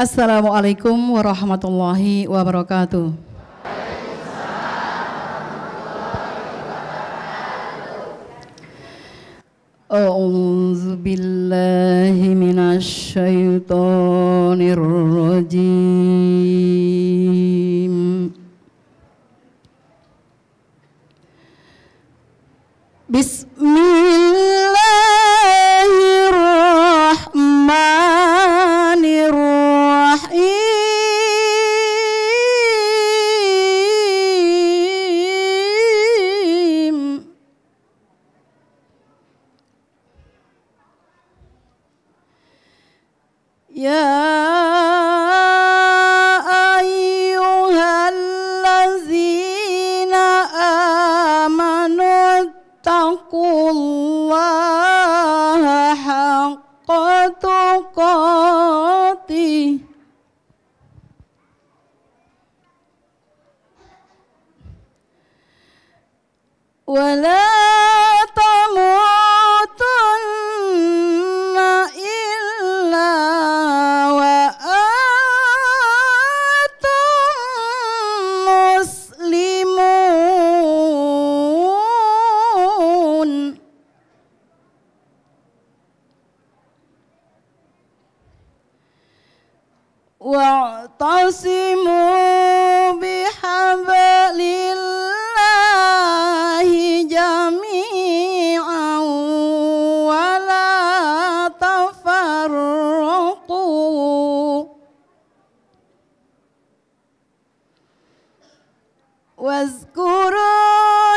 Assalamualaikum warahmatullahi wabarakatuh. A'udzu billahi minasy syaithanir rajim. Bismillahirrahmanirrahim. Ya ayyuhallazina amanu taqullaha haqqa tuqatih wa la tamutunna illa wa antum muslimun. Wa'tasimu bihablillahi jami'an wa la tafarraqu. Wazkuru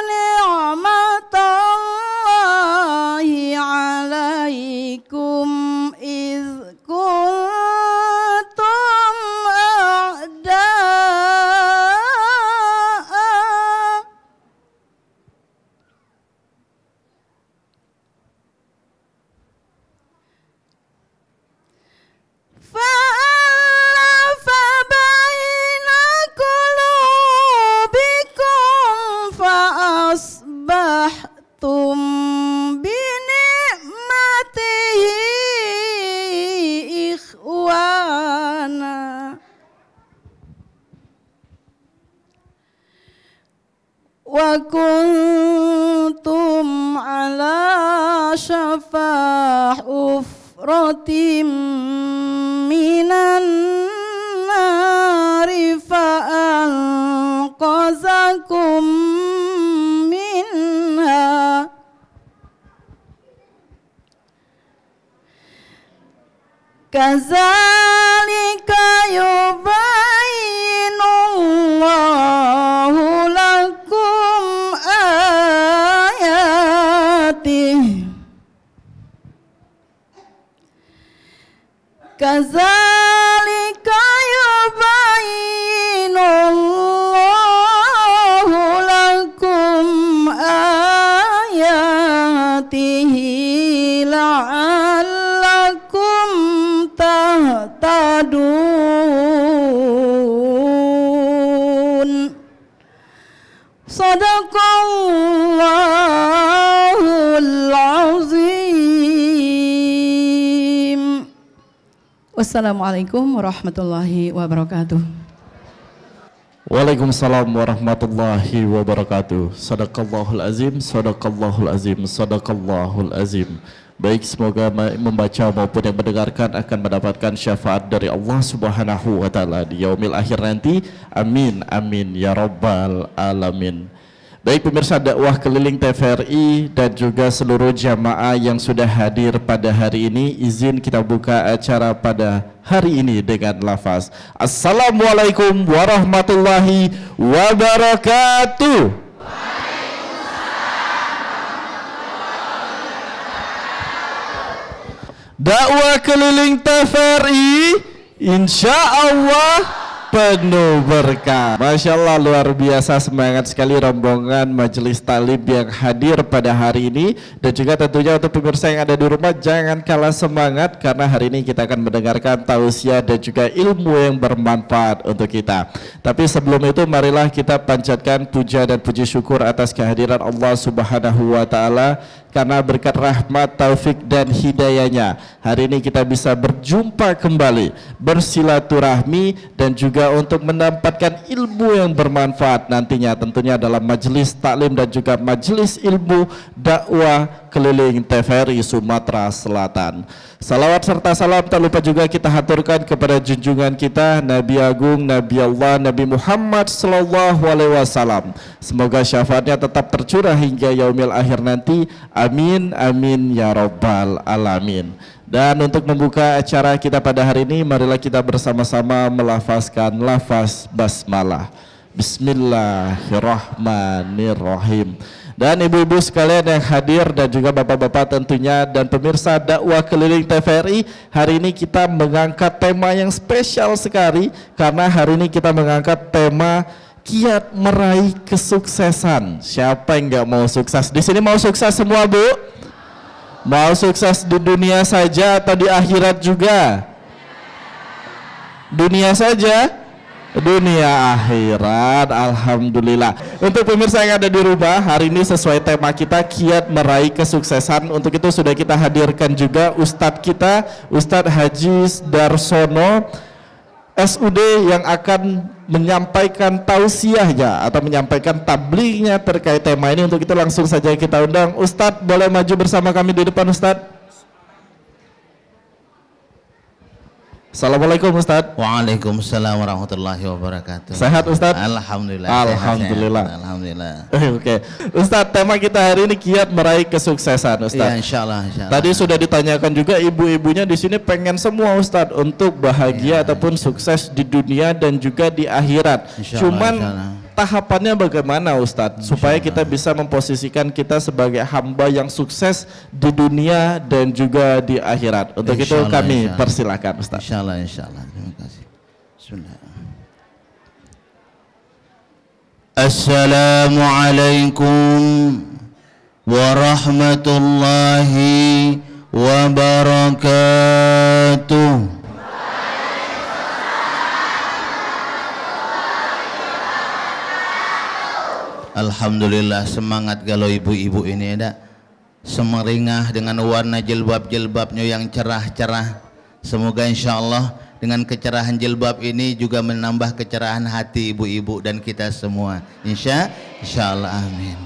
ni'matallahi 'alaikum iz kuntum a'da'a fa'alafa baina qulubikum fa'asbahtum bini'matihi ikhwana wa kuntum ala syafa hufratim minan nari fa'anqazakum minha. Kazalika yubayyinullahu lakum ayatihi. Kazalika yubayyinullahu lakum ayatihi la'allakum tahtadun. Sadaqallahul azim. Wassalamualaikum warahmatullahi wabarakatuh. Waalaikumsalam warahmatullahi wabarakatuh. Sadaqallahul azim, sadaqallahul azim, sadaqallahul azim. Baik, semoga membaca maupun yang mendengarkan akan mendapatkan syafaat dari Allah Subhanahu wa taala di yaumil akhir nanti. Amin amin ya rabbal alamin. Baik pemirsa dakwah keliling TVRI dan juga seluruh jamaah yang sudah hadir pada hari ini, izin kita buka acara pada hari ini dengan lafaz Assalamualaikum warahmatullahi wabarakatuh. Dakwah keliling TVRI insya Allah penuh berkah. Masya Allah, luar biasa, semangat sekali rombongan majelis talib yang hadir pada hari ini. Dan juga tentunya untuk pemirsa yang ada di rumah, jangan kalah semangat karena hari ini kita akan mendengarkan tausiah dan juga ilmu yang bermanfaat untuk kita. Tapi sebelum itu marilah kita panjatkan puja dan puji syukur atas kehadiran Allah Subhanahu wa taala. karena berkat rahmat, taufik dan hidayahnya hari ini kita bisa berjumpa kembali, bersilaturahmi dan juga untuk mendapatkan ilmu yang bermanfaat nantinya tentunya dalam majelis taklim dan juga majelis ilmu dakwah keliling TVRI Sumatera Selatan. Salawat serta salam tak lupa juga kita haturkan kepada junjungan kita Nabi Agung, Nabi Allah, Nabi Muhammad Sallallahu Alaihi Wasallam. Semoga syafaatnya tetap tercurah hingga yaumil akhir nanti. Amin, amin ya rabbal alamin. Dan untuk membuka acara kita pada hari ini, marilah kita bersama-sama melafazkan lafaz basmalah. Bismillahirrahmanirrahim. Dan ibu-ibu sekalian yang hadir dan juga bapak-bapak tentunya dan pemirsa dakwah keliling TVRI, hari ini kita mengangkat tema yang spesial sekali karena hari ini kita mengangkat tema kiat meraih kesuksesan. Siapa yang nggak mau sukses? Di sini mau sukses semua, Bu? Mau sukses di dunia saja atau di akhirat juga? Dunia saja? Dunia akhirat, alhamdulillah. Untuk pemirsa yang ada di rumah, hari ini sesuai tema kita kiat meraih kesuksesan. Untuk itu sudah kita hadirkan juga Ustadz kita, Ustadz Haji Darsono SUD yang akan menyampaikan tausiahnya atau menyampaikan tablignya terkait tema ini. Untuk itu langsung saja kita undang Ustadz, boleh maju bersama kami di depan Ustadz. Assalamualaikum Ustadz. Waalaikumsalam warahmatullahi wabarakatuh. Sehat Ustadz? Alhamdulillah. Alhamdulillah. Sehat. Alhamdulillah. Oke, Ustadz, tema kita hari ini kiat meraih kesuksesan, Ustadz. Ya, insyaallah. Tadi sudah ditanyakan juga ibu-ibunya di sini pengen semua Ustadz untuk bahagia ataupun sukses di dunia dan juga di akhirat. Cuman tahapannya bagaimana Ustadz supaya kita bisa memposisikan kita sebagai hamba yang sukses di dunia dan juga di akhirat. Untuk itu kami persilakan Ustadz. Insyaallah. Terima kasih. Bismillah. Assalamualaikum warahmatullahi wabarakatuh. Alhamdulillah, semangat galau ibu-ibu ini ada semeringah dengan warna jilbab-jilbabnya yang cerah-cerah. Semoga insyaallah dengan kecerahan jilbab ini juga menambah kecerahan hati ibu-ibu dan kita semua. Insyaallah, amin.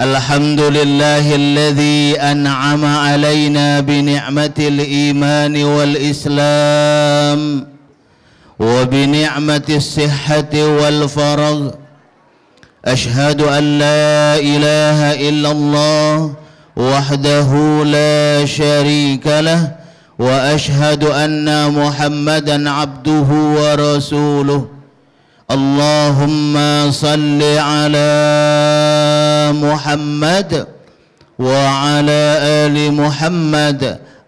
Alhamdulillahilladzi an'ama alaina bi ni'matil iman wal islam wa bi ni'matis sihhati wal faragh. أشهد أن لا إله إلا الله وحده لا شريك له وأشهد أن محمدا عبده ورسوله اللهم صل على محمد وعلى آل محمد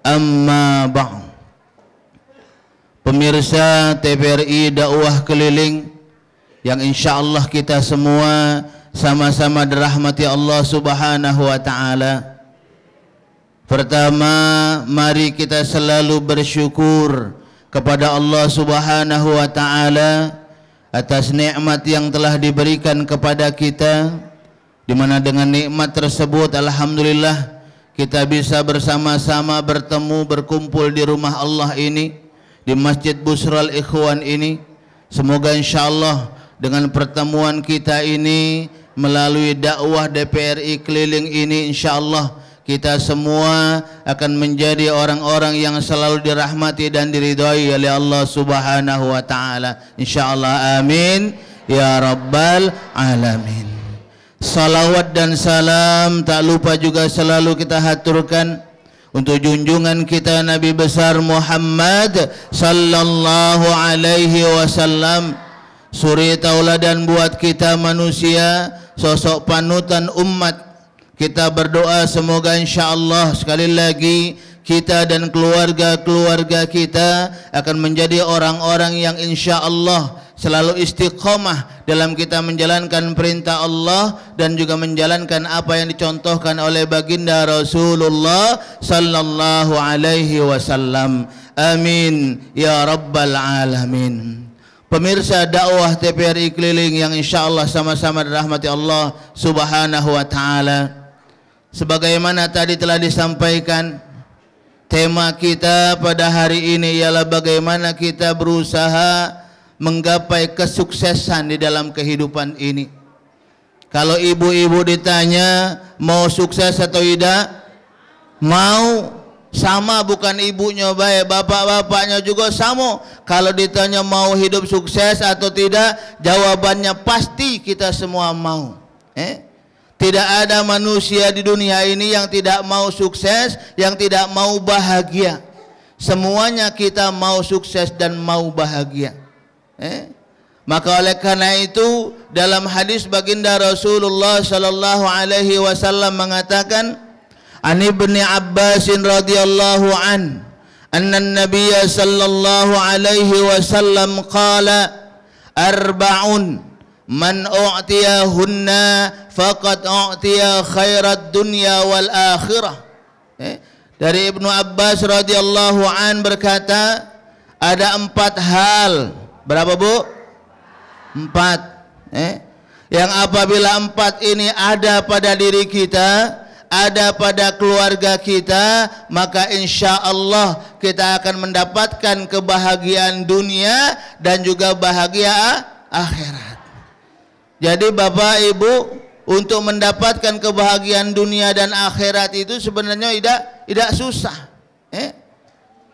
أما بعد. Pemirsa TVRI dakwah keliling yang insya Allah kita semua sama-sama dirahmati Allah Subhanahu wa Ta'ala. Pertama, mari kita selalu bersyukur kepada Allah Subhanahu wa Ta'ala atas nikmat yang telah diberikan kepada kita, di mana dengan nikmat tersebut alhamdulillah kita bisa bersama-sama bertemu berkumpul di rumah Allah ini, di Masjid Busral Ikhwan ini. Semoga insya Allah dengan pertemuan kita ini melalui dakwah DPRI keliling ini, insya Allah kita semua akan menjadi orang-orang yang selalu dirahmati dan diridhai oleh Allah Subhanahu wa Ta'ala. Insya Allah, amin ya rabbal alamin. Salawat dan salam tak lupa juga selalu kita haturkan untuk junjungan kita Nabi besar Muhammad sallallahu alaihi wasallam, suri tauladan buat kita manusia, sosok panutan umat. Kita berdoa semoga insyaallah sekali lagi kita dan keluarga-keluarga kita akan menjadi orang-orang yang insyaallah selalu istiqomah dalam kita menjalankan perintah Allah dan juga menjalankan apa yang dicontohkan oleh baginda Rasulullah sallallahu alaihi wasallam. Amin ya rabbal alamin. Pemirsa dakwah TVRI keliling yang insyaallah sama-sama dirahmati Allah Subhanahu wa Ta'ala, sebagaimana tadi telah disampaikan, tema kita pada hari ini ialah bagaimana kita berusaha menggapai kesuksesan di dalam kehidupan ini. Kalau ibu-ibu ditanya mau sukses atau tidak, mau. Sama, bukan ibunya baik, bapak-bapaknya juga sama. Kalau ditanya mau hidup sukses atau tidak, jawabannya pasti kita semua mau. Tidak ada manusia di dunia ini yang tidak mau sukses, yang tidak mau bahagia. Semuanya kita mau sukses dan mau bahagia. Maka oleh karena itu dalam hadis baginda Rasulullah sallallahu alaihi wasallam mengatakan, An Ibni Abbas radhiyallahu an anna an-nabiy sallallahu alaihi wasallam qala arba'un man u'tiyahunna faqad u'tiya khairat dunya wal akhirah. Dari Ibnu Abbas radhiyallahu an berkata, ada 4 hal. Berapa, Bu? 4. Yang apabila 4 ini ada pada diri kita, ada pada keluarga kita, maka insya Allah kita akan mendapatkan kebahagiaan dunia dan juga bahagia akhirat. Jadi Bapak Ibu, untuk mendapatkan kebahagiaan dunia dan akhirat itu sebenarnya tidak susah.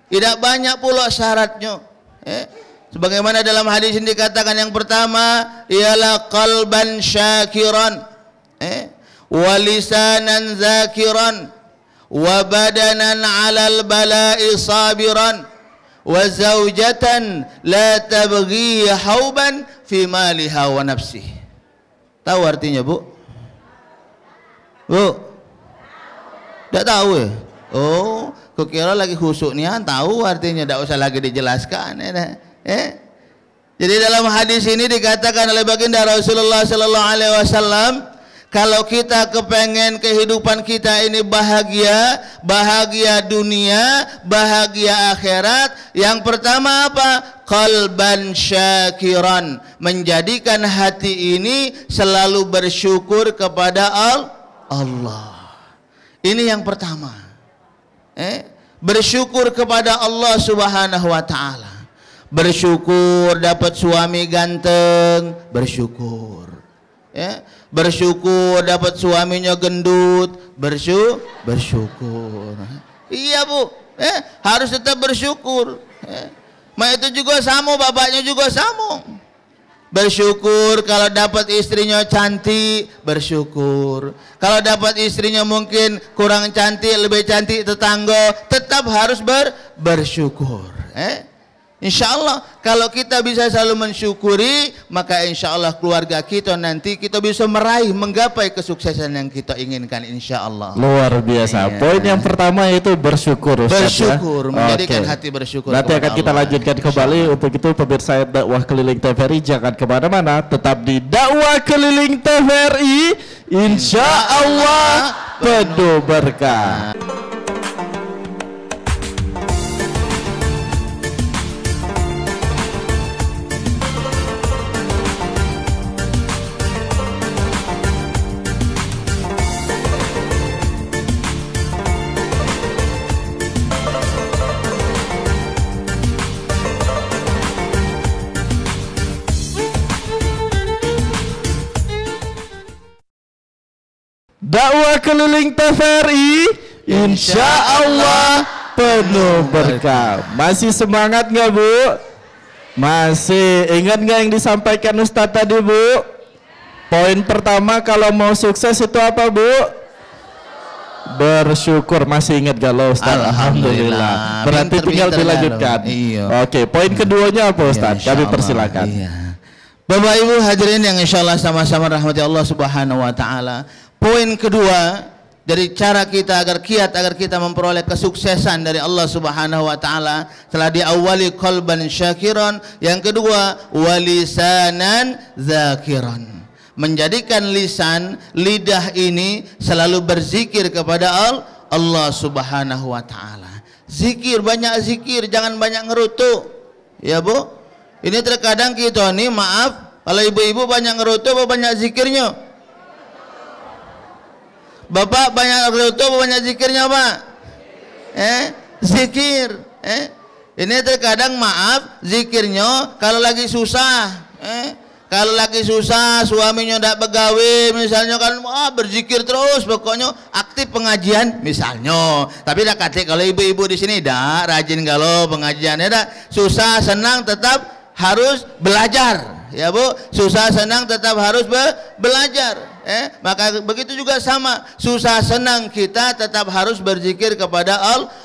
Tidak banyak pula syaratnya. Sebagaimana dalam hadis ini dikatakan, yang pertama ialah qalban syakiran, walisanan zakiran, wa badanan alal bala'i sabiran, wa zawjatan la tabghi hauban fi maliha wa nafsihi. Tahu artinya, Bu? Bu? Tidak tahu ya? Oh, kukira lagi khusuk nih, tahu artinya, tidak usah lagi dijelaskan. Jadi dalam hadis ini dikatakan oleh baginda Rasulullah sallallahu alaihi wasallam, kalau kita kepengen kehidupan kita ini bahagia, bahagia dunia, bahagia akhirat, yang pertama apa? Qalban syakiran, menjadikan hati ini selalu bersyukur kepada Allah. Ini yang pertama. Bersyukur kepada Allah Subhanahu wa taala. Bersyukur dapat suami ganteng, bersyukur. Bersyukur dapat suaminya gendut, bersyukur. Iya, Bu, harus tetap bersyukur. Mak itu juga sama, bapaknya juga sama. Bersyukur kalau dapat istrinya cantik, bersyukur. Kalau dapat istrinya mungkin kurang cantik, lebih cantik tetangga, tetap harus bersyukur. Insya Allah kalau kita bisa selalu mensyukuri, maka insya Allah keluarga kita nanti kita bisa meraih, menggapai kesuksesan yang kita inginkan, insya Allah. Luar biasa. Poin yang pertama itu bersyukur, Ustaz, bersyukur, ya? menjadikan hati bersyukur. Nanti akan kita lanjutkan kembali. Untuk itu pemirsa dakwah keliling TVRI jangan kemana-mana, tetap di dakwah keliling TVRI, insya Allah penuh berkah. Dakwah keliling TVRI, insya Allah penuh berkah. Masih semangat nggak, Bu? Masih. Ingat nggak yang disampaikan Ustadz tadi, Bu? Poin pertama kalau mau sukses itu apa, Bu? Bersyukur. Masih ingat gak lo, Ustadz? Alhamdulillah. Berarti tinggal dilanjutkan. Iya. Oke, poin keduanya apa, Ustadz? Kami persilakan. Iya. Bapak Ibu hadirin yang insya Allah sama-sama rahmati Allah Subhanahu wa taala. Poin kedua dari cara kita agar kiat, agar kita memperoleh kesuksesan dari Allah Subhanahu wa taala, telah diawali qalban syakiran, yang kedua walisanan zakiran, menjadikan lisan, lidah ini selalu berzikir kepada Allah Subhanahu wa taala. Zikir, banyak zikir, jangan banyak ngerutu. Ya, Bu? Ini terkadang kita nih, maaf, kalau ibu-ibu banyak ngerutu apa banyak zikirnya? Bapak banyak rutu, banyak zikirnya Pak? Zikir. Ini terkadang maaf zikirnya kalau lagi susah. Kalau lagi susah, suaminya tidak begawe, misalnya kan berzikir terus, pokoknya aktif pengajian, misalnya. Tapi dah kata kalau ibu-ibu di sini dah rajin kalau pengajiannya dah susah senang tetap harus belajar, ya Bu. Susah senang tetap harus belajar. Maka begitu juga sama, susah senang kita tetap harus berzikir kepada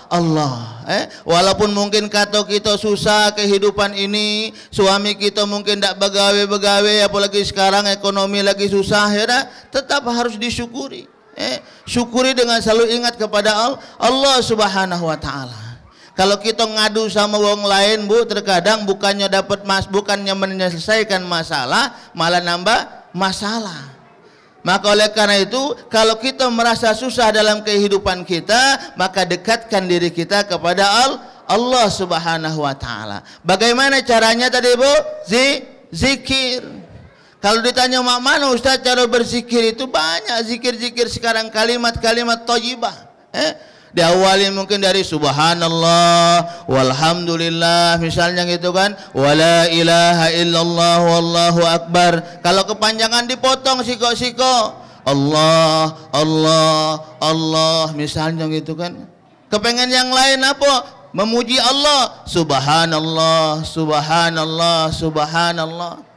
Allah. Walaupun mungkin kata kita susah kehidupan ini, suami kita mungkin tidak begawe-begawe, apalagi sekarang ekonomi lagi susah, ya dah, tetap harus disyukuri. Syukuri dengan selalu ingat kepada Allah Subhanahu wa taala. Kalau kita ngadu sama wong lain Bu, terkadang bukannya menyelesaikan masalah, malah nambah masalah. Maka oleh karena itu, kalau kita merasa susah dalam kehidupan kita, maka dekatkan diri kita kepada Allah Subhanahu wa taala. Bagaimana caranya tadi Bu? Zikir. Kalau ditanya mak mana Ustaz cara berzikir, itu banyak zikir-zikir sekarang, kalimat-kalimat thayyibah. Diawali mungkin dari subhanallah, walhamdulillah, misalnya gitu kan, wala ilaha illallah, wallahu akbar. Kalau kepanjangan dipotong siko-siko, Allah, Allah, Allah, misalnya gitu kan. Kepengen yang lain apa? Memuji Allah, subhanallah, subhanallah, subhanallah.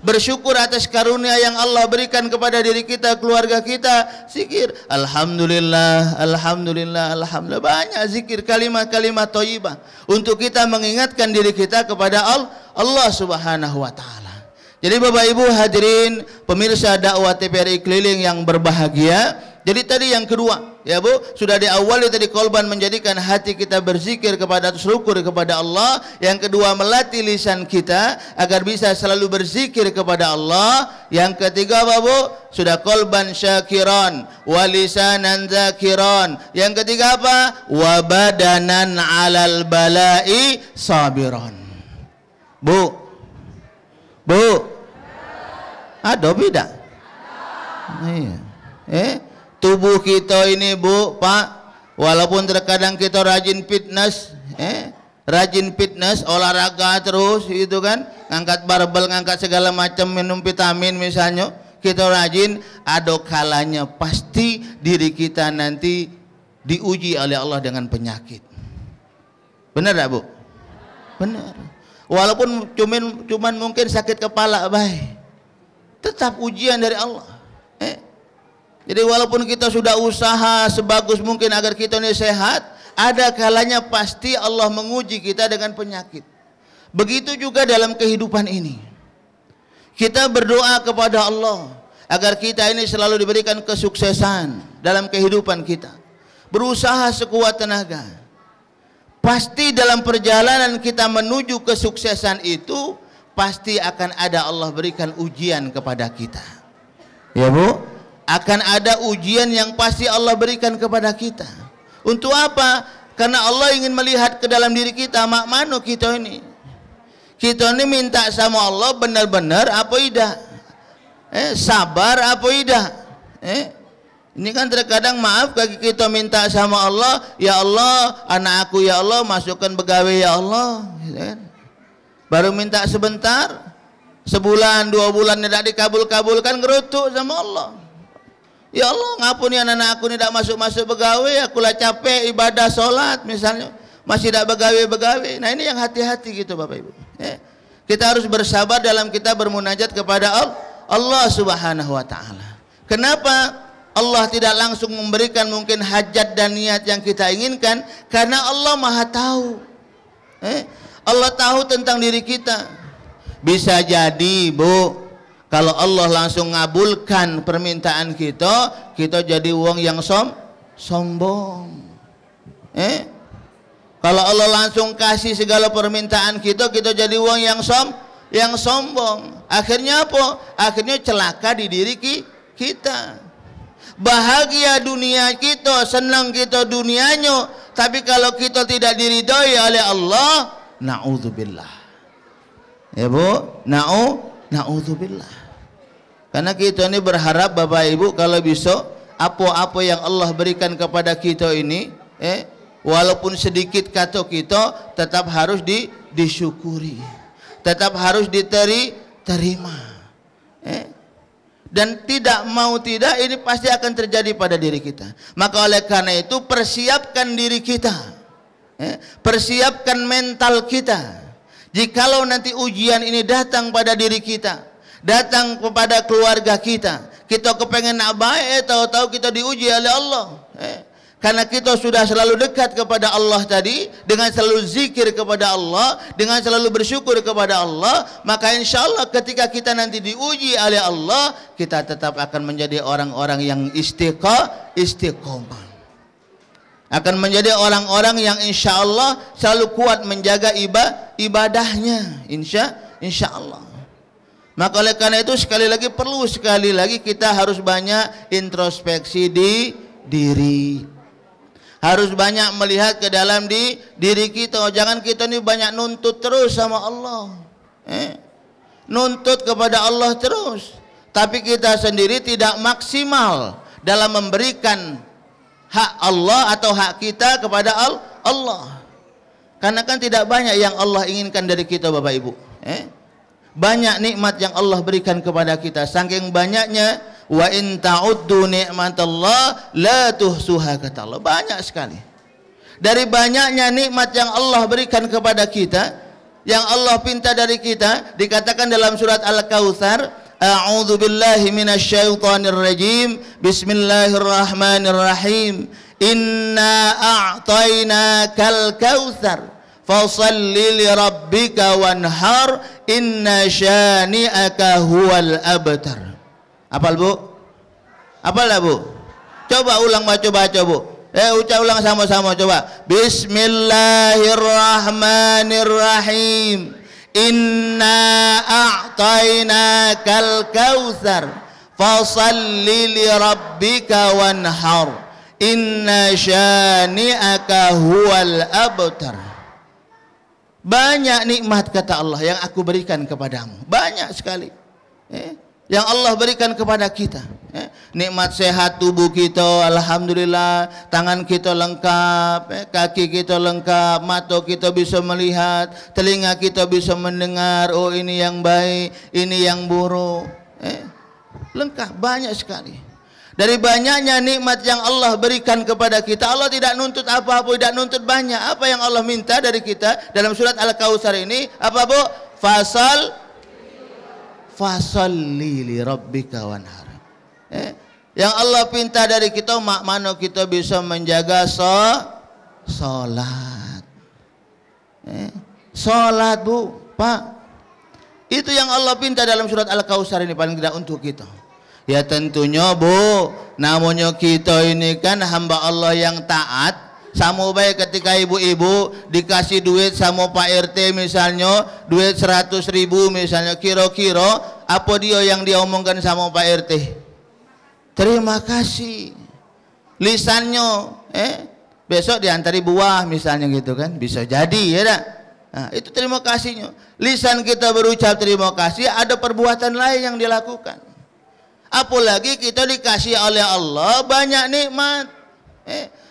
Bersyukur atas karunia yang Allah berikan kepada diri kita, keluarga kita. Zikir alhamdulillah, alhamdulillah, alhamdulillah. Banyak zikir, kalimat-kalimat thayyibah untuk kita mengingatkan diri kita kepada Allah Subhanahu wa taala. Jadi Bapak Ibu hadirin pemirsa dakwah TVRI keliling yang berbahagia, jadi tadi yang kedua, ya Bu, sudah diawali tadi kolban menjadikan hati kita berzikir kepada, syukur kepada Allah. Yang kedua, melatih lisan kita agar bisa selalu berzikir kepada Allah. Yang ketiga Bapak Bu, sudah kolban syakiran wa lisanan zakiran. Yang ketiga apa? Wa badanan alal balai sabiran. Bu, ada beda? Iya. Tubuh kita ini Bu, Pak, walaupun terkadang kita rajin fitness, olahraga terus gitu kan, ngangkat barbel, ngangkat segala macam, minum vitamin misalnya, kita rajin, ada kalanya pasti diri kita nanti diuji oleh Allah dengan penyakit. Benar tak Bu? Benar. Walaupun cuman mungkin sakit kepala baik, tetap ujian dari Allah. Jadi walaupun kita sudah usaha sebagus mungkin agar kita ini sehat, ada kalanya pasti Allah menguji kita dengan penyakit. Begitu juga dalam kehidupan ini. Kita berdoa kepada Allah agar kita ini selalu diberikan kesuksesan dalam kehidupan kita. Berusaha sekuat tenaga. Pasti dalam perjalanan kita menuju kesuksesan itu, pasti akan ada Allah berikan ujian kepada kita. Ya Bu? Akan ada ujian yang pasti Allah berikan kepada kita. Untuk apa? Karena Allah ingin melihat ke dalam diri kita, mak mano kita ini. Kita ini minta sama Allah benar-benar apa tidak? Sabar apa tidak? Ini kan terkadang maaf kaki kita minta sama Allah, ya Allah, anak aku ya Allah, masukkan pegawai ya Allah. Baru minta sebentar, sebulan, 2 bulan tidak dikabul-kabulkan, gerutuk sama Allah. Ya Allah, ngapuni anak aku ini tidak masuk-masuk pegawai, akulah capek ibadah sholat misalnya, masih tidak begawe-begawe. Nah ini yang hati-hati gitu Bapak Ibu. Kita harus bersabar dalam kita bermunajat kepada Allah Subhanahu wa taala. Kenapa Allah tidak langsung memberikan mungkin hajat dan niat yang kita inginkan? Karena Allah Maha tahu. Allah tahu tentang diri kita. Bisa jadi Bu, kalau Allah langsung ngabulkan permintaan kita, kita jadi uang yang sombong. Kalau Allah langsung kasih segala permintaan kita, kita jadi uang yang sombong. Akhirnya apa? Akhirnya celaka di diri kita. Bahagia dunia kita, senang kita dunianya, tapi kalau kita tidak diridhoi oleh Allah, na'udzubillah. Ya Bu, na'udzubillah. Karena kita ini berharap Bapak Ibu kalau bisa apa-apa yang Allah berikan kepada kita ini, walaupun sedikit kata kita, tetap harus disyukuri, tetap harus diterima. Dan tidak mau tidak, ini pasti akan terjadi pada diri kita. Maka oleh karena itu persiapkan diri kita, persiapkan mental kita. Jikalau nanti ujian ini datang pada diri kita, datang kepada keluarga kita, kita kepengen nak baik, tahu-tahu kita diuji oleh Allah. Karena kita sudah selalu dekat kepada Allah tadi, dengan selalu zikir kepada Allah, dengan selalu bersyukur kepada Allah, maka insya Allah ketika kita nanti diuji oleh Allah, kita tetap akan menjadi orang-orang yang istiqomah. Akan menjadi orang-orang yang insya Allah selalu kuat menjaga ibadahnya, insya Allah. Maka oleh karena itu sekali lagi kita harus banyak introspeksi di diri, harus banyak melihat ke dalam diri kita. Jangan kita ini banyak nuntut terus sama Allah, nuntut kepada Allah terus, tapi kita sendiri tidak maksimal dalam memberikan hak Allah atau hak kita kepada Allah. Karena kan tidak banyak yang Allah inginkan dari kita, Bapak Ibu. Banyak nikmat yang Allah berikan kepada kita, saking banyaknya, wa in ta'uddu ni'matallah la tuhsuha, kata Allah. Banyak sekali. Dari banyaknya nikmat yang Allah berikan kepada kita, yang Allah pinta dari kita, dikatakan dalam surat Al-Kautsar, a'udzu billahi minasyaitonir rajim, bismillahirrahmanirrahim, inna a'tainakal kautsar fasalli li rabbika wanhar inna syani'aka huwal abtar. Hafal Bu? Hafal lah Bu? Coba ulang, baca Bu. Ucap ulang sama-sama coba. Bismillahirrahmanirrahim, inna a'tainakal kautsar fasalli li rabbika wanhar inna syani'aka huwal abtar. Banyak nikmat, kata Allah, yang aku berikan kepadamu. Banyak sekali yang Allah berikan kepada kita. Nikmat sehat tubuh kita, alhamdulillah. Tangan kita lengkap, kaki kita lengkap, mata kita bisa melihat, telinga kita bisa mendengar. Oh, ini yang baik, ini yang buruk. Lengkap, banyak sekali. Dari banyaknya nikmat yang Allah berikan kepada kita, Allah tidak nuntut apa-apa, tidak nuntut banyak. Apa yang Allah minta dari kita dalam surat Al-Kautsar ini? Apa Bu? Fasalli li rabbika wanhar. Yang Allah pinta dari kita, mana kita bisa menjaga salat. Salat Bu, Pak. Itu yang Allah pinta dalam surat Al-Kautsar ini, paling tidak untuk kita. Ya tentunya Bu, namanya kita ini kan hamba Allah yang taat. Sama baik ketika ibu-ibu dikasih duit sama Pak RT misalnya, duit 100.000 misalnya, kira-kira apa dia yang dia omongkan sama Pak RT? Terima kasih. Lisannya besok diantari buah misalnya gitu kan, bisa jadi ya dah. Nah, itu terima kasihnya. Lisan kita berucap terima kasih, ada perbuatan lain yang dilakukan. Apalagi kita dikasih oleh Allah banyak nikmat,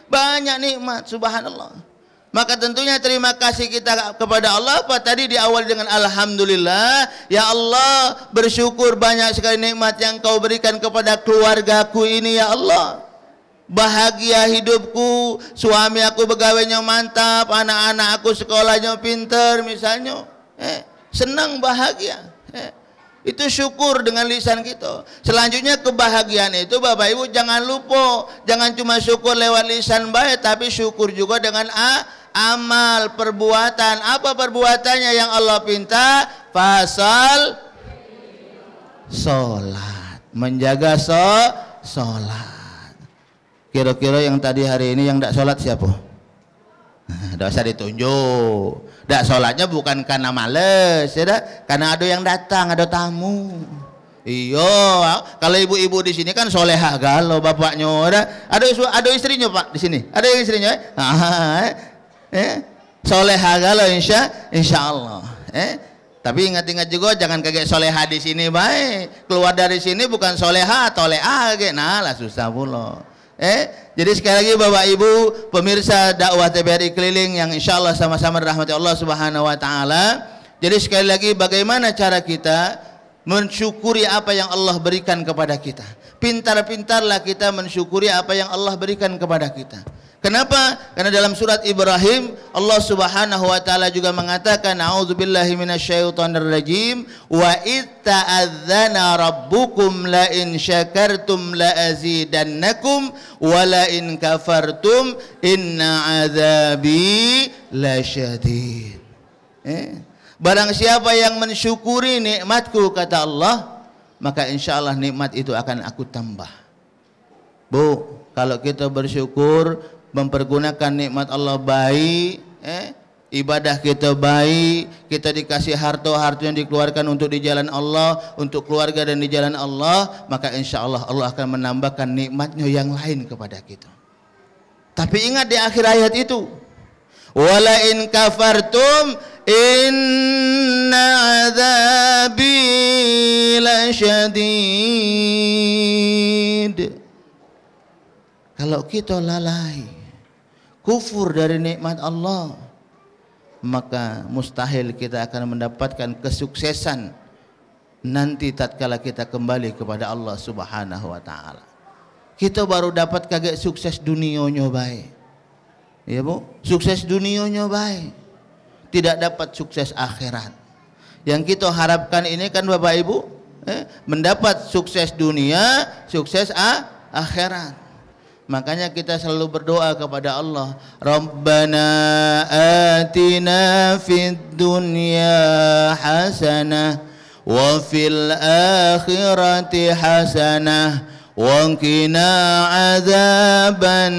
banyak nikmat, subhanallah. Maka tentunya terima kasih kita kepada Allah. Apa tadi diawali dengan alhamdulillah, ya Allah, bersyukur banyak sekali nikmat yang Kau berikan kepada keluargaku ini, ya Allah. Bahagia hidupku, suami aku pegawainya mantap, anak-anak aku sekolahnya pinter misalnya, senang, bahagia. Itu syukur dengan lisan kita. Selanjutnya kebahagiaan itu, Bapak Ibu, jangan lupa, jangan cuma syukur lewat lisan baik, tapi syukur juga dengan amal, perbuatan. Apa perbuatannya yang Allah pinta? Salat, menjaga salat. Kira-kira yang tadi hari ini yang tidak salat siapa? Tidak usah ditunjuk. Tidak sholatnya bukan karena males, ya dah? Karena ada yang datang, ada tamu. Iya, kalau ibu-ibu di sini kan solehah galau bapaknya. Ada istrinya Pak di sini. Ada yang istrinya? Solehah galau insya Allah. Tapi ingat-ingat juga jangan kaget soleha di sini baik. Keluar dari sini bukan soleha atau leha ge. Nah lah susah pula. Jadi sekali lagi Bapak Ibu pemirsa dakwah TVRI keliling yang insyaallah sama-sama dirahmati Allah Subhanahu wa taala. Jadi sekali lagi bagaimana cara kita mensyukuri apa yang Allah berikan kepada kita. Pintar-pintarlah kita mensyukuri apa yang Allah berikan kepada kita. Kenapa? Karena dalam surat Ibrahim Allah Subhanahu wa taala juga mengatakan a'udzubillahi minasyaitonir rajim wa itta'adzana rabbukum la in syakartum la azidannakum wa la in kafartum inna adzabi lasyadid. Barang siapa yang mensyukuri nikmatku kata Allah, maka insyaallah nikmat itu akan aku tambah. Bu, kalau kita bersyukur mempergunakan nikmat Allah baik, ibadah kita baik, kita dikasih harta yang dikeluarkan untuk di jalan Allah, untuk keluarga dan di jalan Allah, maka insya Allah Allah akan menambahkan nikmatnya yang lain kepada kita. Tapi ingat di akhir ayat itu, wala in kafartum inna adzabi lasyadid. Kalau kita lalai kufur dari nikmat Allah, maka mustahil kita akan mendapatkan kesuksesan nanti tatkala kita kembali kepada Allah Subhanahu wa taala. Kita baru dapat kaget sukses dunianya baik. Ya Bu, sukses dunianya baik. Tidak dapat sukses akhirat. Yang kita harapkan ini kan Bapak Ibu, mendapat sukses dunia, sukses akhirat. Makanya kita selalu berdoa kepada Allah, Rabbana atina fid dunya hasanah wa fil akhirati hasanah wa qina adzaban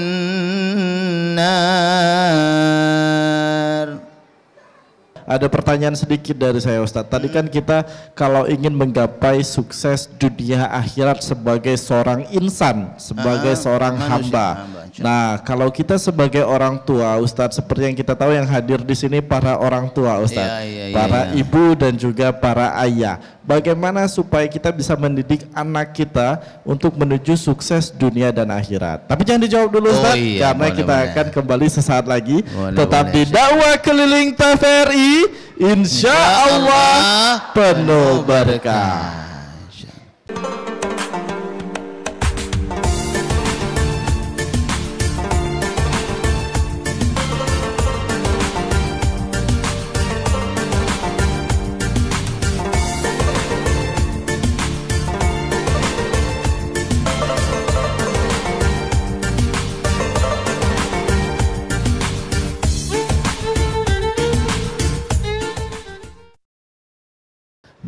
nar. Ada pertanyaan sedikit dari saya Ustadz. Tadi kan kita kalau ingin menggapai sukses dunia akhirat sebagai seorang insan, sebagai seorang hamba. Nah, kalau kita sebagai orang tua Ustadz, seperti yang kita tahu yang hadir di sini para orang tua Ustadz, para ibu dan juga para ayah. Bagaimana supaya kita bisa mendidik anak kita untuk menuju sukses dunia dan akhirat? Tapi jangan dijawab dulu Ustaz, karena kita akan kembali sesaat lagi. Tetap di dakwah keliling TVRI, insya Allah penuh berkah.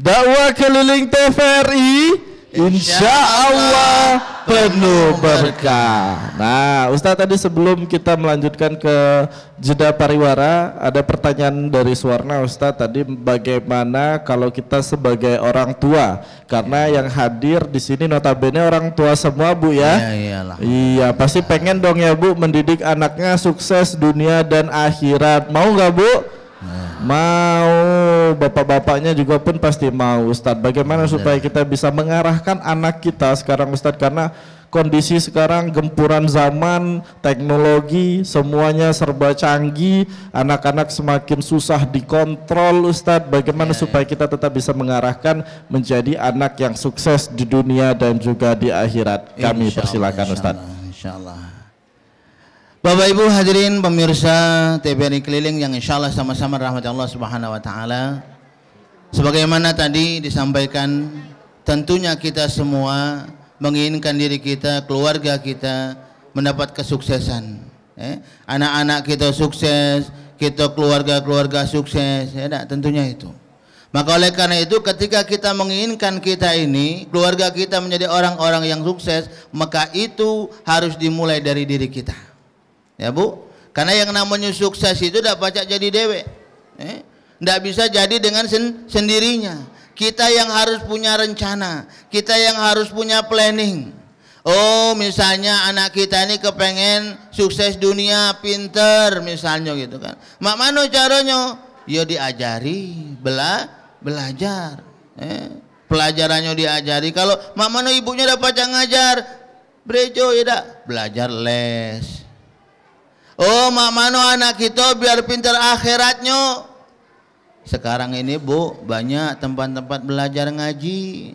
Dakwah keliling TVRI, insya Allah penuh berkah. Nah, Ustadz tadi sebelum kita melanjutkan ke jeda pariwara, ada pertanyaan dari Suwarna Ustadz tadi, bagaimana kalau kita sebagai orang tua, karena yang hadir di sini notabene orang tua semua Bu ya. Iya, pasti pengen dong ya Bu mendidik anaknya sukses dunia dan akhirat. Mau nggak Bu? Mau, bapak-bapaknya juga pun pasti mau Ustadz. Bagaimana supaya kita bisa mengarahkan anak kita sekarang Ustadz, karena kondisi sekarang gempuran zaman, teknologi semuanya serba canggih, anak-anak semakin susah dikontrol Ustadz. Bagaimana supaya kita tetap bisa mengarahkan menjadi anak yang sukses di dunia dan juga di akhirat? Kami persilakan Ustadz. Insyaallah. Bapak Ibu hadirin pemirsa TVRI keliling yang insyaallah sama-sama rahmat Allah Subhanahu wa taala. Sebagaimana tadi disampaikan, tentunya kita semua menginginkan diri kita, keluarga kita mendapat kesuksesan. Anak-anak kita sukses, kita keluarga sukses, ya tentunya itu. Maka oleh karena itu ketika kita menginginkan kita ini, keluarga kita menjadi orang-orang yang sukses, maka itu harus dimulai dari diri kita. Ya Bu, karena yang namanya sukses itu tidak pacak jadi dewe, tidak bisa jadi dengan sendirinya. Kita yang harus punya rencana, kita yang harus punya planning. Oh misalnya anak kita ini kepengen sukses dunia, pinter misalnya gitu kan. Mak mana caranya? Ya diajari belajar. Pelajarannya diajari. Kalau mak mano ibunya dapat ngajar, brejo ya dak, belajar les. Oh mak mano anak kita biar pintar akhiratnya. Sekarang ini Bu, banyak tempat-tempat belajar ngaji.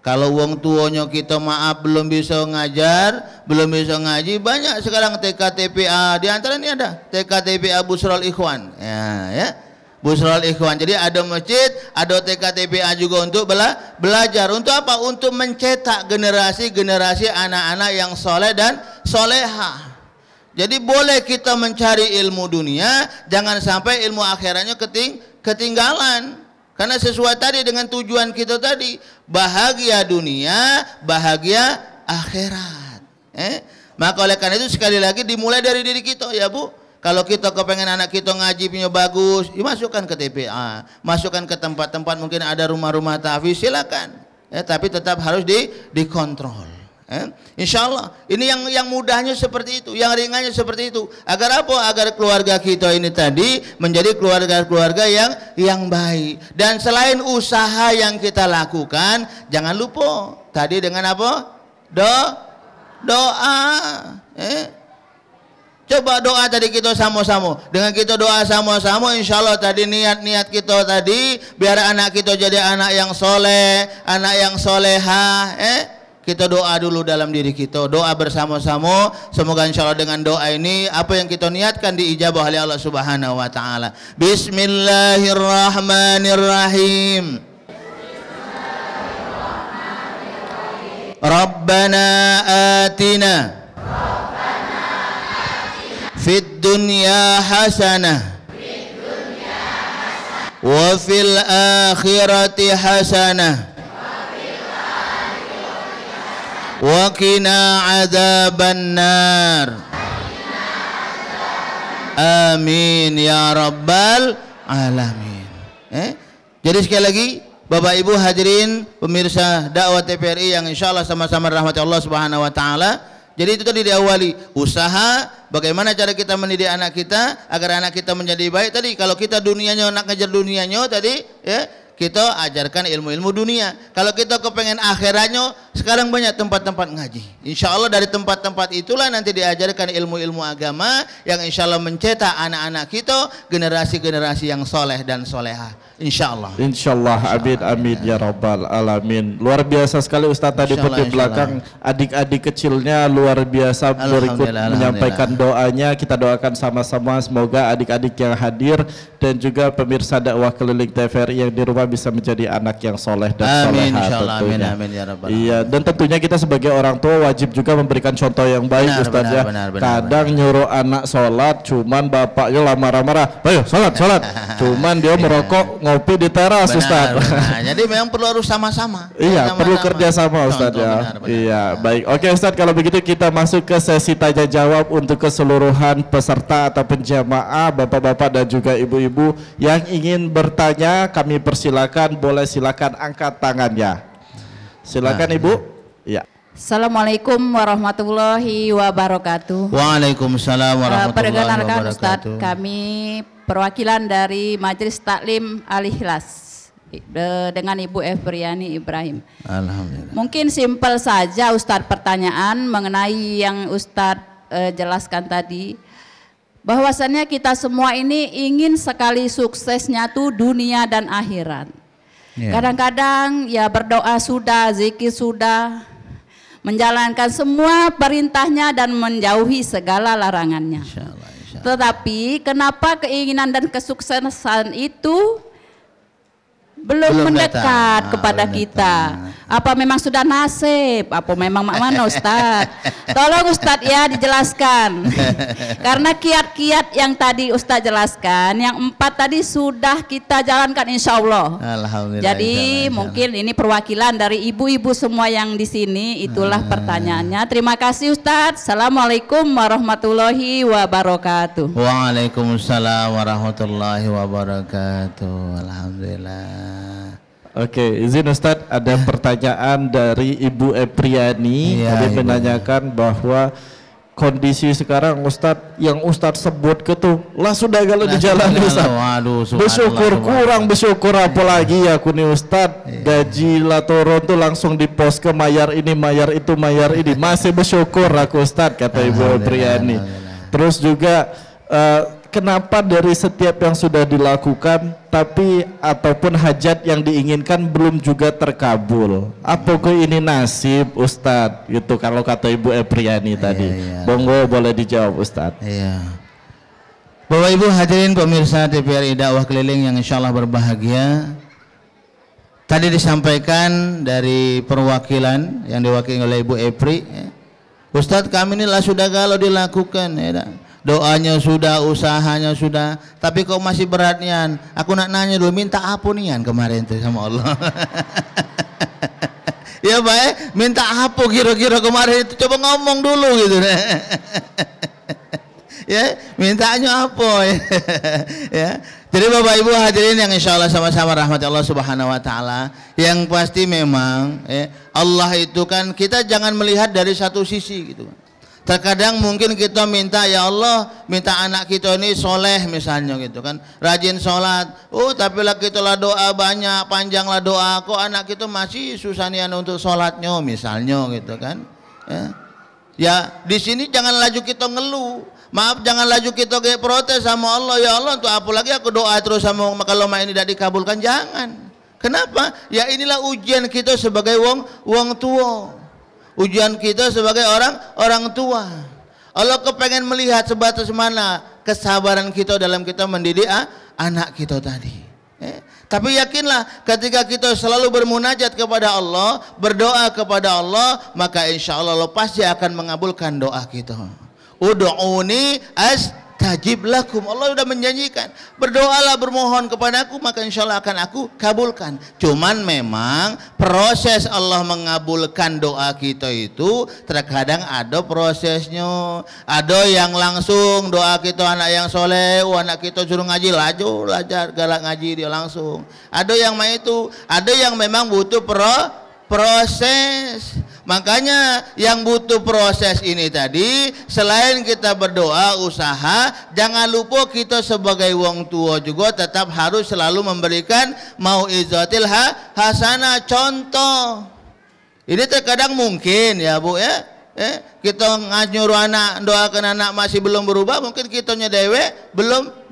Kalau wong tuanya kita maaf belum bisa ngajar, belum bisa ngaji, banyak sekarang TKTPA. Di antara ini ada TKTPA Busrul Ikhwan. Ya. Busrul Ikhwan. Jadi ada masjid, ada TKTPA juga untuk belajar. Untuk apa? Untuk mencetak generasi-generasi anak-anak yang soleh dan solehah. Jadi boleh kita mencari ilmu dunia, jangan sampai ilmu akhiratnya ketinggalan. Karena sesuai tadi dengan tujuan kita tadi, bahagia dunia, bahagia akhirat. Maka oleh karena itu sekali lagi dimulai dari diri kita ya Bu. Kalau kita kepengen anak kita ngaji punya bagus, masukkan ke TPA, masukkan ke tempat-tempat mungkin ada rumah-rumah tahfiz, silakan. Tapi tetap harus dikontrol. Insya Allah ini yang mudahnya seperti itu, yang ringannya seperti itu. Agar apa? Agar keluarga kita ini tadi menjadi keluarga-keluarga yang baik. Dan selain usaha yang kita lakukan, jangan lupa tadi dengan apa? Doa. Coba doa tadi kita sama-sama. Dengan kita doa sama-sama, insya Allah tadi niat-niat kita tadi biar anak kita jadi anak yang soleh, anak yang solehah. Kita doa dulu dalam diri kita, doa bersama-sama. Semoga insya Allah dengan doa ini apa yang kita niatkan diijabah oleh Allah Subhanahu wa taala. Bismillahirrahmanirrahim. Rabbana atina fid dunya hasanah wa fil akhirati hasanah wa qina adzaban nar. Amin ya rabbal alamin. Jadi sekali lagi Bapak Ibu hadirin pemirsa dakwah TVRI yang insyaallah sama-sama rahmati Allah Subhanahu wa taala. Jadi itu tadi diawali usaha, bagaimana cara kita mendidik anak kita agar anak kita menjadi baik. Tadi kalau kita dunianya nak ngejar dunianya tadi kita ajarkan ilmu-ilmu dunia. Kalau kita kepengen akhiratnya, sekarang banyak tempat-tempat ngaji. Insya Allah dari tempat-tempat itulah nanti diajarkan ilmu-ilmu agama yang insya Allah mencetak anak-anak kita generasi-generasi yang soleh dan solehah. Insya Allah. Insya Allah. Amin amin ya rabbal alamin. Luar biasa sekali Ustaz tadi pun di belakang adik-adik kecilnya luar biasa berikut menyampaikan doanya. Kita doakan sama-sama semoga adik-adik yang hadir dan juga pemirsa dakwah keliling TVRI yang di rumah bisa menjadi anak yang soleh dan amin, solehah tentunya. Amin amin ya rabbal alamin. Iya, dan tentunya kita sebagai orang tua wajib juga memberikan contoh yang baik Ustaz ya. Kadang nyuruh anak sholat cuman bapaknya lama marah-marah, ayo sholat cuman dia merokok ngopi di teras Ustaz. Jadi memang harus sama-sama. Iya, perlu kerjasama Ustaz ya. Iya, baik. Oke Ustaz, kalau begitu kita masuk ke sesi tanya jawab untuk keseluruhan peserta atau penjamaah, bapak-bapak dan juga ibu-ibu yang ingin bertanya, kami persilakan, boleh silakan angkat tangannya. Silakan Ibu. Ya. Assalamualaikum warahmatullahi wabarakatuh. Waalaikumsalam warahmatullahi Perkenalkan wabarakatuh. Ustadz, kami perwakilan dari Majelis Taklim Al-Ikhlas dengan Ibu Efriani Ibrahim. Alhamdulillah. Mungkin simpel saja Ustadz pertanyaan mengenai yang Ustadz jelaskan tadi, bahwasannya kita semua ini ingin sekali suksesnya tuh dunia dan akhirat. Kadang-kadang ya berdoa sudah, zikir sudah, menjalankan semua perintahnya dan menjauhi segala larangannya. Insyaallah. Tetapi kenapa keinginan dan kesuksesan itu belum mendekat kepada kita? Apa memang sudah nasib? Apa memang mana Ustadz? Tolong Ustadz ya dijelaskan. Karena kiat-kiat yang tadi Ustadz jelaskan, yang 4 tadi sudah kita jalankan insya Allah. Alhamdulillah. Jadi mungkin ini perwakilan dari ibu-ibu semua yang di sini. Itulah pertanyaannya. Terima kasih Ustadz. Assalamualaikum warahmatullahi wabarakatuh. Waalaikumsalam warahmatullahi wabarakatuh. Alhamdulillah. Oke, izin Ustadz, ada pertanyaan dari Ibu Epriani. Tadi menanyakan bahwa kondisi sekarang Ustadz, yang Ustadz sebut gitu lah sudah kalau di jalan Ustadz. Waduh, bersyukur kurang bersyukur apalagi ya kuni Ustadz, gaji lah turun tuh langsung di pos ke mayar ini mayar itu mayar ini, masih bersyukur aku Ustadz, kata Ibu Epriani. Terus juga kenapa dari setiap yang sudah dilakukan tapi ataupun hajat yang diinginkan belum juga terkabul? Apakah ini nasib Ustadz? Gitu kalau kata Ibu Epriani tadi. Monggo boleh dijawab Ustadz. Bapak Ibu hadirin pemirsa TVRI Dakwah Keliling yang insya Allah berbahagia. Tadi disampaikan dari perwakilan yang diwakili oleh Ibu Epri, Ustadz kami inilah sudah galau dilakukan, doanya sudah, usahanya sudah, tapi kok masih berat nian. Aku nak nanya dulu, minta apa nian kemarin tuh sama Allah? Ya Pak, minta apa kira-kira kemarin itu, coba ngomong dulu gitu. Ya, mintanya apa ya? Jadi Bapak Ibu hadirin yang insya Allah sama-sama rahmat Allah Subhanahu Wa Taala, yang pasti memang Allah itu kan kita jangan melihat dari satu sisi gitu. Terkadang mungkin kita minta, ya Allah minta anak kita ini soleh misalnya gitu kan, rajin sholat, tapi lah kita lah doa banyak, panjanglah doa, kok anak kita masih susah nian untuk sholatnya misalnya gitu kan. Ya di sini jangan laju kita ngeluh, maaf jangan laju kita kayak protes sama Allah, ya Allah untuk apa lagi aku doa terus sama kalau ini tidak dikabulkan, jangan. Kenapa? Ya inilah ujian kita sebagai wong tua. Ujian kita sebagai orang tua. Allah kepengen melihat sebatas mana kesabaran kita dalam kita mendidik anak kita tadi. Tapi yakinlah ketika kita selalu bermunajat kepada Allah, berdoa kepada Allah, maka insya Allah Allah pasti akan mengabulkan doa kita. Ud'uni astajib lakum. Allah sudah menjanjikan, berdoalah bermohon kepadaku maka insya Allah akan aku kabulkan. Cuman memang proses Allah mengabulkan doa kita itu terkadang ada prosesnya. Ada yang langsung doa kita anak yang soleh, anak kita suruh ngaji laju, belajar galak ngaji dia langsung. Ada yang itu, ada yang memang butuh proses. Makanya yang butuh proses ini tadi, selain kita berdoa, usaha, jangan lupa kita sebagai wong tua juga tetap harus selalu memberikan mau'izatil hasanah, contoh. Ini terkadang mungkin ya Bu ya, kita nyuruh anak, doakan anak masih belum berubah, mungkin kitanya dewe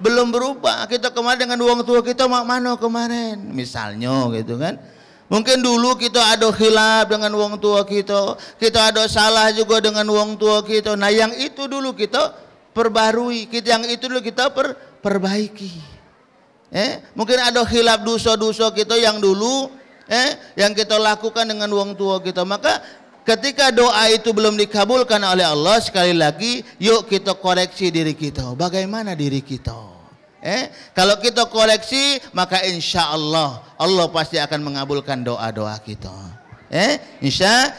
belum berubah. Kita kemarin dengan wong tua kita mana kemarin misalnya gitu kan. Mungkin dulu kita ada khilaf dengan wong tua kita ada salah juga dengan wong tua kita. Nah yang itu dulu kita perbarui, yang itu dulu kita perbaiki. Mungkin ada khilaf dosa-dosa kita yang dulu yang kita lakukan dengan wong tua kita. Maka ketika doa itu belum dikabulkan oleh Allah, sekali lagi yuk kita koreksi diri kita. Bagaimana diri kita? Kalau kita koreksi, maka insya Allah Allah pasti akan mengabulkan doa-doa kita. Insya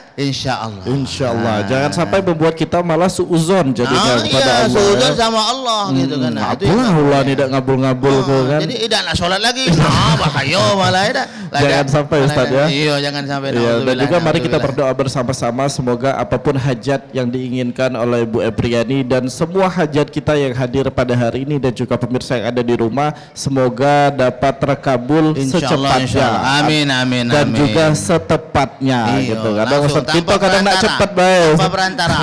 Allah. Insya Allah. Jangan sampai membuat kita malah suuzon jadinya kepada Allah. Suuzon sama Allah gitu kan. Apalah Allah tidak ngabul-ngabul kan. Jadi tidaklah sholat lagi. Bahaya malah ya. Jangan sampai Ustaz ya. Iya, jangan sampai. Dan juga mari kita berdoa bersama-sama, semoga apapun hajat yang diinginkan oleh Bu Epriani dan semua hajat kita yang hadir pada hari ini dan juga pemirsa yang ada di rumah, semoga dapat terkabul secepatnya. Amin. Dan juga setepatnya gitu. Kadang Ustaz kita kadang nak cepat baik. Tanpa perantara,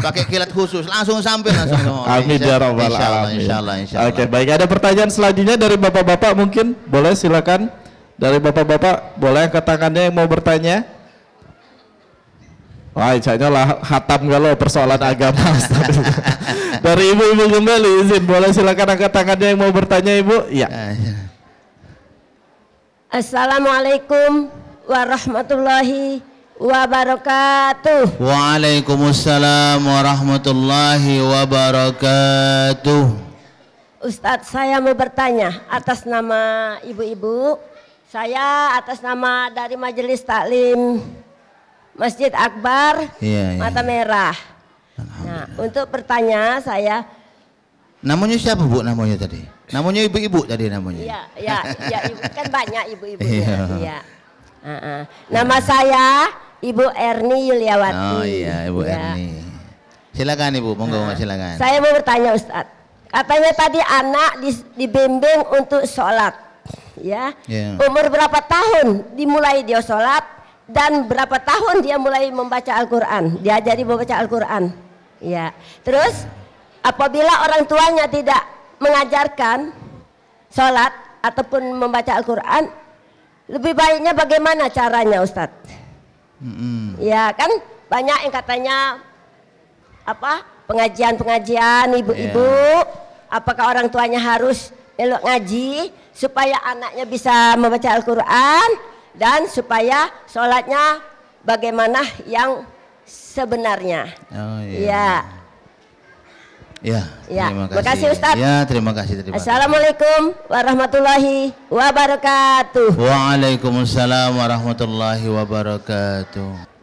pakai kilat khusus langsung sampai langsung. Amin ya rabbal alamin. Insyaallah. Oke, baik, ada pertanyaan selanjutnya dari Bapak-bapak mungkin? Boleh silakan. Dari Bapak-bapak boleh angkat tangannya yang mau bertanya. Wah, kayaknya lah hatam kalau persoalan agama. Dari ibu-ibu kembali izin, boleh silakan angkat tangannya yang mau bertanya Ibu. Iya. Assalamualaikum warahmatullahi wabarakatuh. Waalaikumsalam warahmatullahi wabarakatuh. Ustadz, saya mau bertanya atas nama ibu-ibu. Saya atas nama dari Majelis Taklim Masjid Akbar Mata Merah. Nah, untuk pertanyaan saya. Namanya siapa Bu namanya tadi? Namanya ibu-ibu tadi namanya. Iya, ibu kan banyak ibu-ibu. Iya. Nama saya Ibu Erni Yuliawati. Oh iya, Ibu Erni. Silakan Ibu, monggo silakan. Saya mau bertanya Ustadz. Katanya tadi anak dibimbing untuk sholat, ya. Umur berapa tahun dimulai dia sholat dan berapa tahun dia mulai membaca Al-Quran, diajari membaca Al-Quran, ya. Terus apabila orang tuanya tidak mengajarkan sholat ataupun membaca Al-Quran, lebih baiknya bagaimana caranya Ustadz? Ya kan banyak yang katanya apa pengajian ibu-ibu, apakah orang tuanya harus melok ngaji supaya anaknya bisa membaca Al-Quran dan supaya sholatnya bagaimana yang sebenarnya. Terima kasih Ustaz. Ya, terima kasih. Assalamualaikum warahmatullahi wabarakatuh. Waalaikumsalam warahmatullahi wabarakatuh.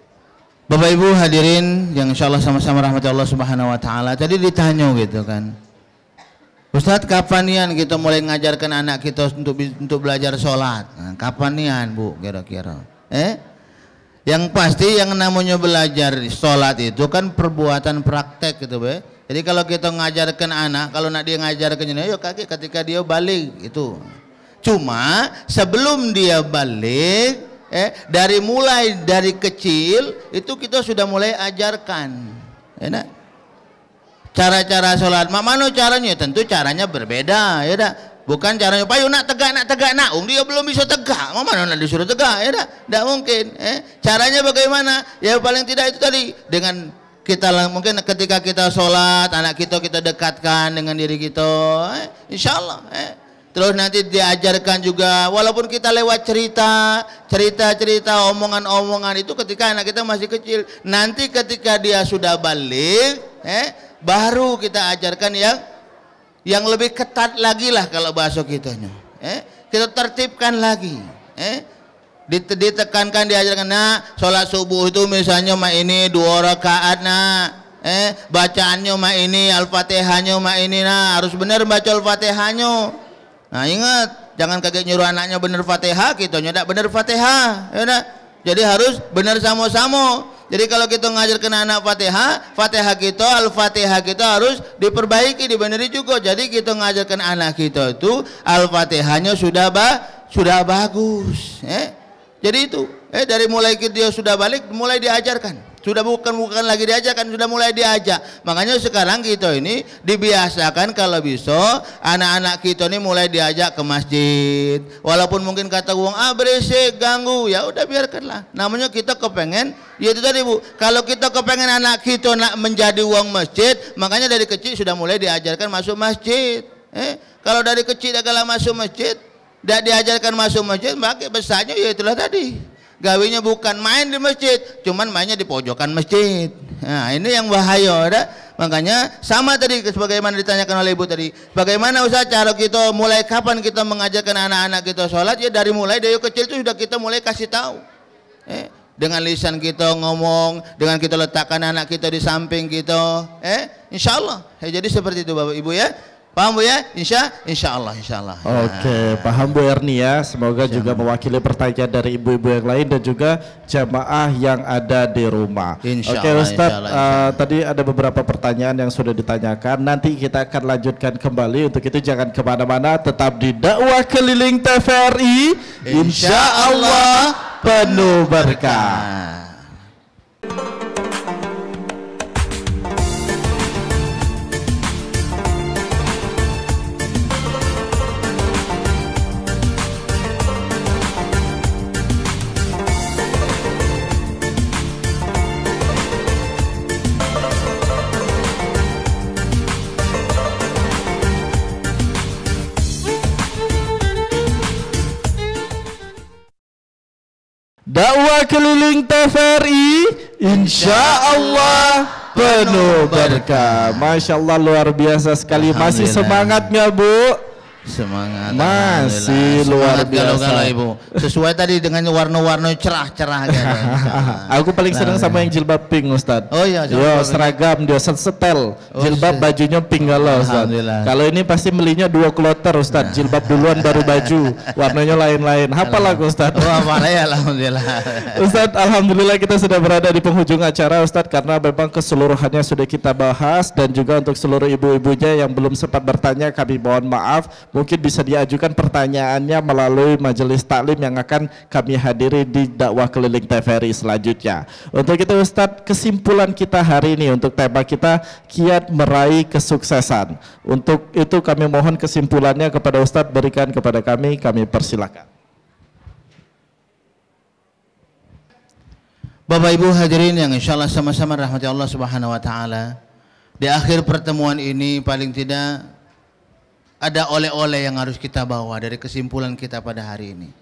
Bapak Ibu hadirin yang insyaallah sama-sama rahmati Allah Subhanahu wa taala. Tadi ditanya gitu kan. Ustadz, kapan nian kita mulai ngajarkan anak kita untuk belajar sholat? Nah, kapan nian Bu kira-kira? Yang pasti yang namanya belajar sholat itu kan perbuatan praktek gitu be. Jadi kalau kita ngajarkan anak, kalau nak dia ngajarkan ini, yuk kaki ketika dia balik itu. Cuma sebelum dia balik, mulai dari kecil itu kita sudah mulai ajarkan. Enak. Cara-cara sholat, mana caranya? Tentu caranya berbeda, ya dah. Bukan caranya, payu nak tegak nak, dia belum bisa tegak, mana nak disuruh tegak, ya dah. Tidak mungkin. Caranya bagaimana? Ya paling tidak itu tadi dengan kita mungkin ketika kita sholat, anak kita dekatkan dengan diri kita, insya Allah. Terus nanti diajarkan juga, walaupun kita lewat cerita, omongan-omongan itu ketika anak kita masih kecil. Nanti ketika dia sudah balik, baru kita ajarkan yang lebih ketat lagi lah kalau bahasa kitanya. Kita tertibkan lagi. Ditekankan, diajarkan, nah sholat subuh itu misalnya ini 2 rakaat nah. Bacaannya ini, Al-Fatihahnya ini nah, harus benar baca Al-Fatihahnya. Nah ingat, jangan kaget nyuruh anaknya bener Fatihah, kita nyedak bener Fatihah, ya nah? Jadi harus bener sama-sama. Jadi kalau kita ngajarkan anak Fatihah kita, Al-Fatihah kita harus diperbaiki, dibeneri juga. Jadi kita ngajarkan anak kita itu Al-Fatihahnya sudah bagus. Jadi itu, dari mulai dia sudah balik, mulai diajarkan. Sudah bukan lagi diajarkan, sudah mulai diajak. Makanya sekarang kita ini dibiasakan kalau bisa anak-anak kita ini mulai diajak ke masjid. Walaupun mungkin kata uang berisik, ganggu, ya udah biarkanlah. Namanya kita kepengen, ya itu tadi Bu. Kalau kita kepengen anak kita nak menjadi uang masjid, makanya dari kecil sudah mulai diajarkan masuk masjid. Kalau dari kecil agak masuk masjid, tidak diajarkan masuk masjid, maka besarnya ya itulah tadi. Gawinya bukan main di masjid, cuman mainnya di pojokan masjid. Nah ini yang bahaya, ada. Makanya sama tadi sebagaimana ditanyakan oleh Ibu tadi, bagaimana Ustaz cara kita mulai kapan kita mengajarkan anak-anak kita sholat? Ya dari mulai dari kecil itu sudah kita mulai kasih tahu. Dengan lisan kita ngomong, dengan kita letakkan anak kita di samping kita, insya Allah. Jadi seperti itu Bapak Ibu ya. Paham Bu ya? Insya Allah. Oke, paham Bu Erni ya. Semoga juga mewakili pertanyaan dari ibu-ibu yang lain dan juga jamaah yang ada di rumah. Oke Ustadz, tadi ada beberapa pertanyaan yang sudah ditanyakan. Nanti kita akan lanjutkan kembali. Untuk itu jangan kemana-mana, tetap di Dakwah Keliling TVRI. Insya Allah penuh berkah. Dakwah Keliling TVRI, insya Allah penuh berkah. Masya Allah luar biasa sekali. Masih semangat nggak Bu? Semangat. Masih luar biasa. Kalau Ibu. Sesuai tadi dengan warna-warna cerah-cerah kan. Aku paling senang sama yang jilbab pink, Ustaz. Oh iya, yo seragam dia setel. Jilbab bajunya pink kalau Ustaz. Kalau ini pasti belinya 2 kloter Ustaz. Jilbab duluan baru baju. Warnanya lain-lain. Hafal aku Ustaz. Oh, hafal ya, alhamdulillah. Ustaz, alhamdulillah kita sudah berada di penghujung acara Ustaz, karena memang keseluruhannya sudah kita bahas, dan juga untuk seluruh ibu-ibunya yang belum sempat bertanya kami mohon maaf. Mungkin bisa diajukan pertanyaannya melalui majelis taklim yang akan kami hadiri di dakwah keliling TVRI selanjutnya. Untuk itu Ustadz, kesimpulan kita hari ini untuk tema kita kiat meraih kesuksesan. Untuk itu kami mohon kesimpulannya kepada Ustadz berikan kepada kami persilakan. Bapak Ibu hadirin yang insya Allah sama-sama rahmati Allah Subhanahu Wa Taala. Di akhir pertemuan ini paling tidak ada oleh-oleh yang harus kita bawa dari kesimpulan kita pada hari ini.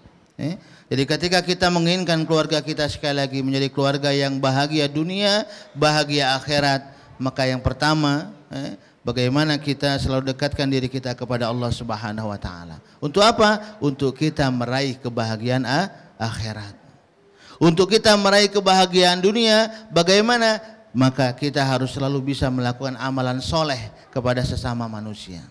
Jadi ketika kita menginginkan keluarga kita sekali lagi menjadi keluarga yang bahagia dunia, bahagia akhirat, maka yang pertama bagaimana kita selalu dekatkan diri kita kepada Allah Subhanahu Wa Taala. Untuk apa? Untuk kita meraih kebahagiaan akhirat. Untuk kita meraih kebahagiaan dunia, bagaimana? Maka kita harus selalu bisa melakukan amalan soleh kepada sesama manusia.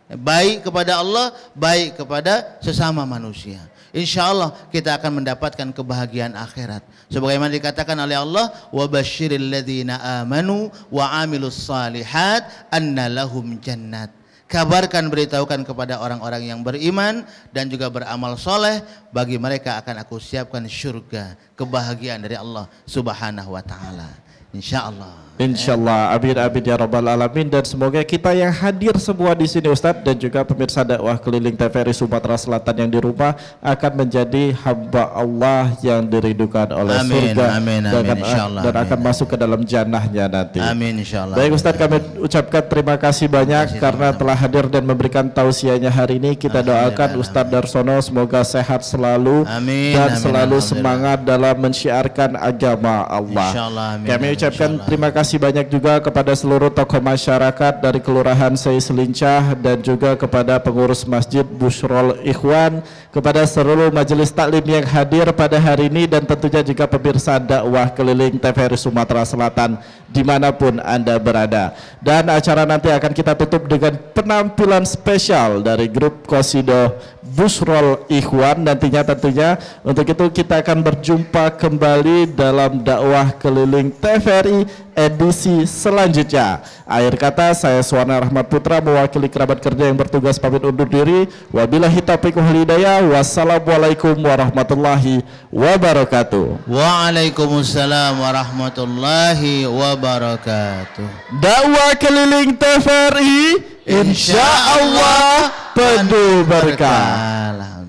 Baik kepada Allah, baik kepada sesama manusia. Insya Allah kita akan mendapatkan kebahagiaan akhirat. Sebagaimana dikatakan oleh Allah, wa basyiril ladzina amanu wa amilus salihat anna lahum jannat. Kabarkan, beritahukan kepada orang-orang yang beriman dan juga beramal soleh, bagi mereka akan aku siapkan syurga, kebahagiaan dari Allah Subhanahu Wa Taala. Insyaallah. Insyaallah, amin amin ya rabbal alamin. Dan semoga kita yang hadir semua di sini Ustadz, dan juga pemirsa dakwah keliling TVRI Sumatera Selatan yang di rumah akan menjadi hamba Allah yang diridhokan oleh surga. Amin, amin, insyaallah, dan akan masuk ke dalam jannahnya nanti. Amin insyaallah. Baik Ustadz, kami ucapkan terima kasih banyak karena telah hadir dan memberikan tausiahnya hari ini. Kita doakan Ustadz Darsono semoga sehat selalu dan selalu semangat dalam mensyiarkan agama Allah. Insyaallah, amin. Kami ucapkan terima kasih banyak juga kepada seluruh tokoh masyarakat dari Kelurahan Selincah dan juga kepada pengurus Masjid Busrol Ikhwan, kepada seluruh majelis taklim yang hadir pada hari ini, dan tentunya juga pemirsa dakwah keliling TVRI Sumatera Selatan dimanapun Anda berada. Dan acara nanti akan kita tutup dengan penampilan spesial dari grup Qasidah Busrol Ikhwan nantinya tentunya. Untuk itu kita akan berjumpa kembali dalam dakwah keliling TVRI edisi selanjutnya. Akhir kata, saya Suwana Rahmat Putra mewakili kerabat kerja yang bertugas pamit undur diri. Wabillahi taufiq wal hidayah. Wassalamualaikum warahmatullahi wabarakatuh. Waalaikumsalam warahmatullahi wabarakatuh. Dakwah keliling TVRI insyaallah penuh berkah. Alhamdulillah.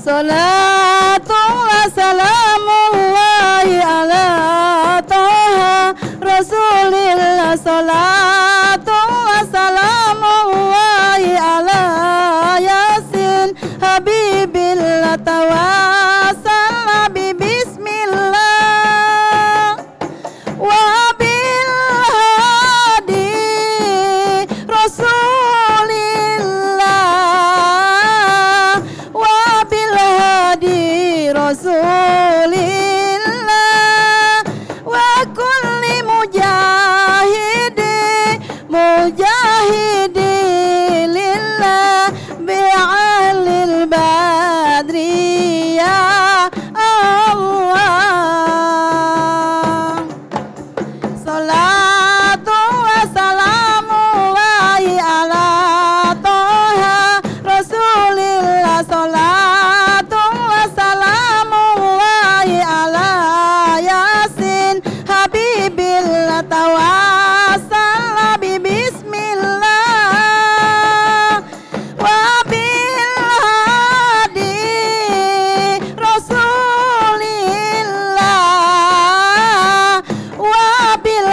Salatullah salamullahi ala Taha Rasulillah. Salatullah salamullahi ala Yasin Habibillah. Tawassalna bi bismillah wa bil hadi Rasulillah wa bil hadi Rasulillah wa kulli mujahidi lillah bi'alil badri ya Allah. Salatu wa salamullahi ala Taha Rasulillah. Salatu wa salamullahi ala Yasin Habibillah. Tawassalna bi bismillah wa bil hadi Rasulillah wa bil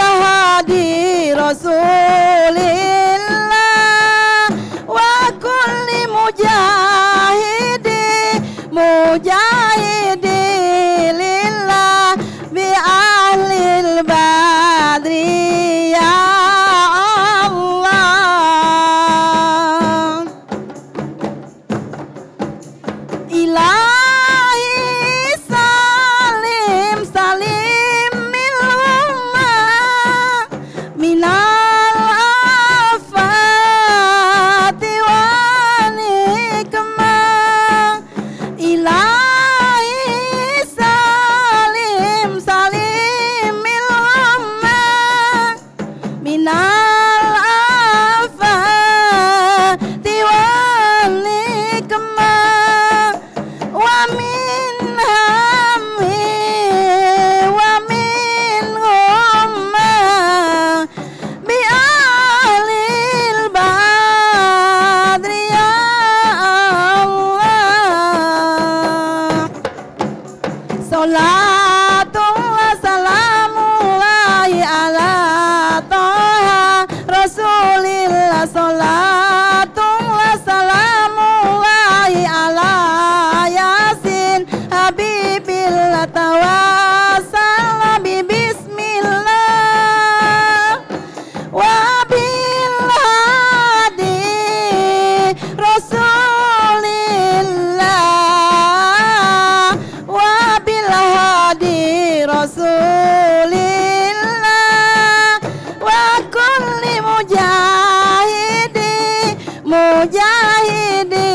mujahidin